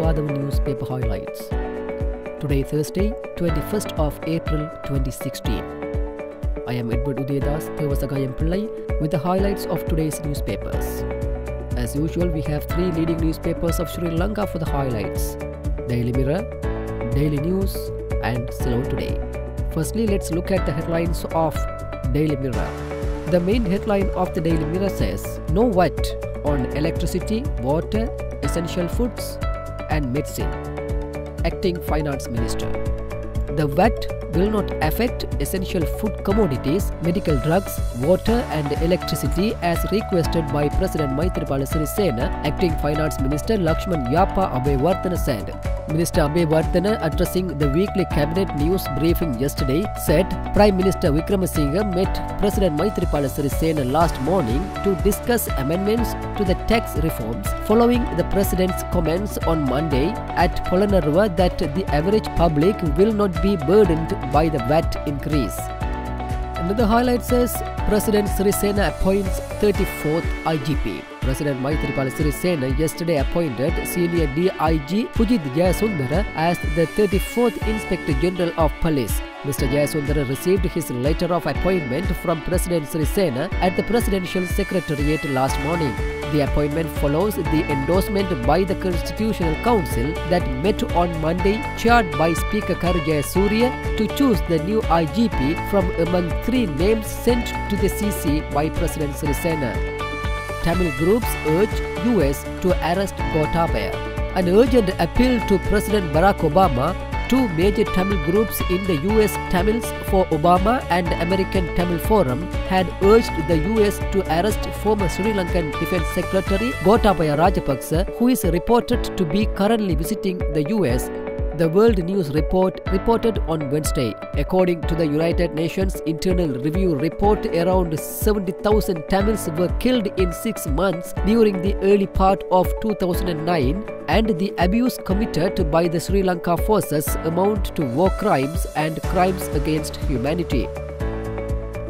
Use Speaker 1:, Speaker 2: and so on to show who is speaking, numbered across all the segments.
Speaker 1: Athavan newspaper highlights. Today, Thursday, 21st of April 2016. I am Edward Udedas Thevasagayam Pillai with the highlights of today's newspapers. As usual, we have three leading newspapers of Sri Lanka for the highlights: Daily Mirror, Daily News and Ceylon Today. Firstly, let's look at the headlines of Daily Mirror. The main headline of the Daily Mirror says, "No VAT on electricity, water, essential foods and medicine." Acting Finance Minister. The VAT will not affect essential food commodities, medical drugs, water and electricity as requested by President Maithripala Sirisena. Acting Finance Minister Lakshman Yapa Abeyewardena said. Minister Abeyewardena, addressing the weekly cabinet news briefing yesterday, said Prime Minister Wickremesinghe met President Maithripala Sirisena last morning to discuss amendments to the tax reforms following the President's comments on Monday at Polonnaruwa that the average public will not be burdened by the VAT increase. Another highlight says President Sirisena appoints 34th IGP. President Maithripala Sirisena yesterday appointed Senior DIG Pujith Jayasundara as the 34th Inspector General of Police. Mr. Jayasundara received his letter of appointment from President Sirisena at the Presidential Secretariat last morning. The appointment follows the endorsement by the Constitutional Council that met on Monday, chaired by Speaker Karu Jayasuriya, to choose the new IGP from among three names sent to the CC by President Sirisena. Tamil groups urge US to arrest Gotabaya. An urgent appeal to President Barack Obama. Two major Tamil groups in the US, Tamils for Obama and American Tamil Forum, had urged the US to arrest former Sri Lankan Defence Secretary Gotabaya Rajapaksa, who is reported to be currently visiting the US. The World News Report reported on Wednesday. According to the United Nations Internal Review report, around 70,000 Tamils were killed in 6 months during the early part of 2009, and the abuse committed by the Sri Lanka forces amount to war crimes and crimes against humanity.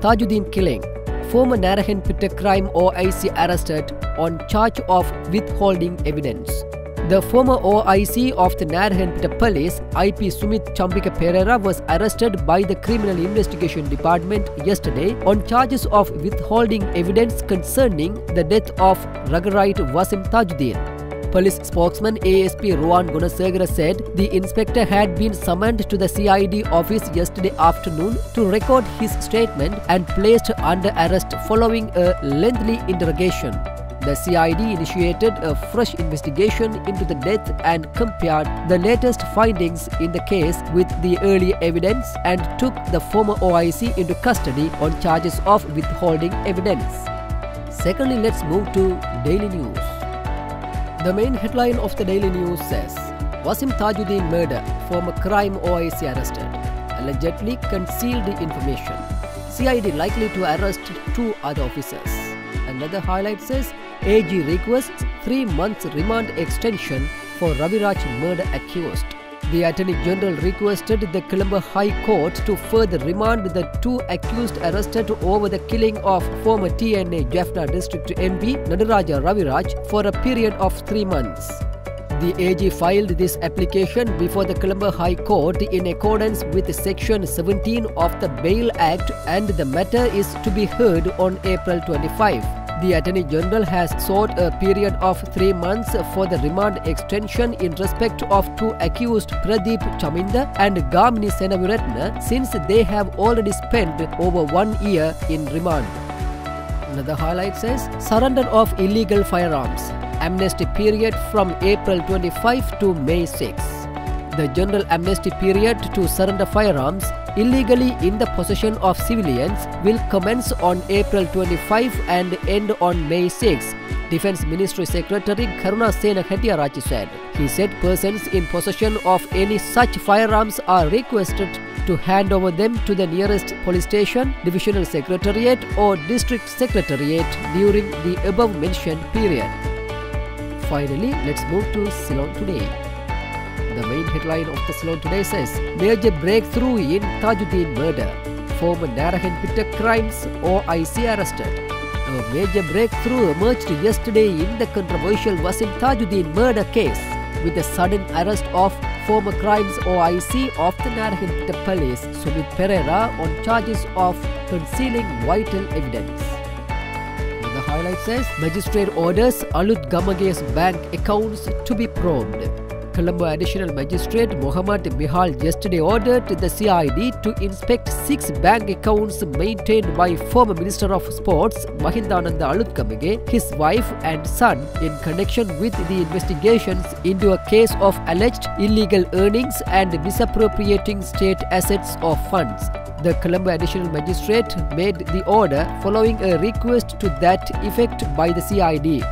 Speaker 1: Tajuddin killing. Former Narayanpeta crime OIC arrested on charge of withholding evidence. The former OIC of the Narayanpeta Police, IP Sumit Chambika Pereira, was arrested by the Criminal Investigation Department yesterday on charges of withholding evidence concerning the death of Ragarite Wasim Tajuddin. Police spokesman ASP Rohan Gunasegara said the inspector had been summoned to the CID office yesterday afternoon to record his statement and placed under arrest following a lengthy interrogation. The CID initiated a fresh investigation into the death and compared the latest findings in the case with the earlier evidence and took the former OIC into custody on charges of withholding evidence. Secondly, let's move to Daily News. The main headline of the Daily News says, Wasim Tajuddin murder, former crime OIC arrested. Allegedly concealed information. CID likely to arrest 2 other officers. Another highlight says, AG requests 3 months remand extension for Raviraj murder accused. The Attorney General requested the Colombo High Court to further remand the 2 accused arrested over the killing of former TNA Jaffna District MP Nadaraja Raviraj for a period of 3 months. The AG filed this application before the Colombo High Court in accordance with Section 17 of the Bail Act, and the matter is to be heard on April 25. The Attorney General has sought a period of 3 months for the remand extension in respect of 2 accused Pradeep Chaminda and Gamini Senaviratna, since they have already spent over 1 year in remand. Another highlight says, surrender of illegal firearms. Amnesty period from April 25 to May 6. The general amnesty period to surrender firearms illegally in the possession of civilians will commence on April 25 and end on May 6, Defence Ministry Secretary Karuna Sena Hettiarachchi said. He said persons in possession of any such firearms are requested to hand over them to the nearest police station, divisional secretariat or district secretariat during the above mentioned period. Finally, let's move to Ceylon Today. The main headline of the Ceylon Today says, major breakthrough in Tajuddin murder. Former Narayanpeta crimes OIC arrested. A major breakthrough emerged yesterday in the controversial Wasim Tajuddin murder case. with the sudden arrest of former crimes OIC of the Narahinta Police, Sumit Pereira, on charges of concealing vital evidence. The highlight says, Magistrate orders Alut Gamage's bank accounts to be probed. Colombo Additional Magistrate Mohammad Mihal yesterday ordered the CID to inspect 6 bank accounts maintained by former Minister of Sports Mahindananda Alutgamage, his wife and son in connection with the investigations into a case of alleged illegal earnings and misappropriating state assets or funds. The Colombo Additional Magistrate made the order following a request to that effect by the CID.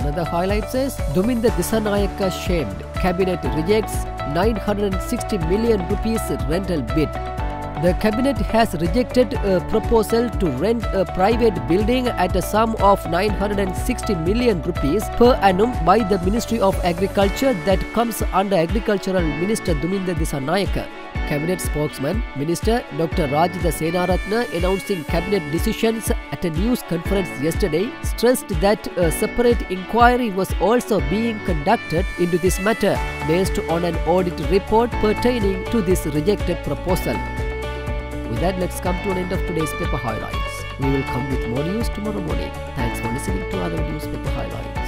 Speaker 1: Another highlight says, Duminda Disanayaka shamed. Cabinet rejects 960 million rupees rental bid. The Cabinet has rejected a proposal to rent a private building at a sum of 960 million rupees per annum by the Ministry of Agriculture that comes under Agricultural Minister Duminda Disanayaka. Cabinet spokesman, Minister Dr. Rajitha Senaratne, announcing cabinet decisions at a news conference yesterday, stressed that a separate inquiry was also being conducted into this matter based on an audit report pertaining to this rejected proposal. With that, let's come to an end of today's paper highlights. We will come with more news tomorrow morning. Thanks for listening to other newspaper highlights.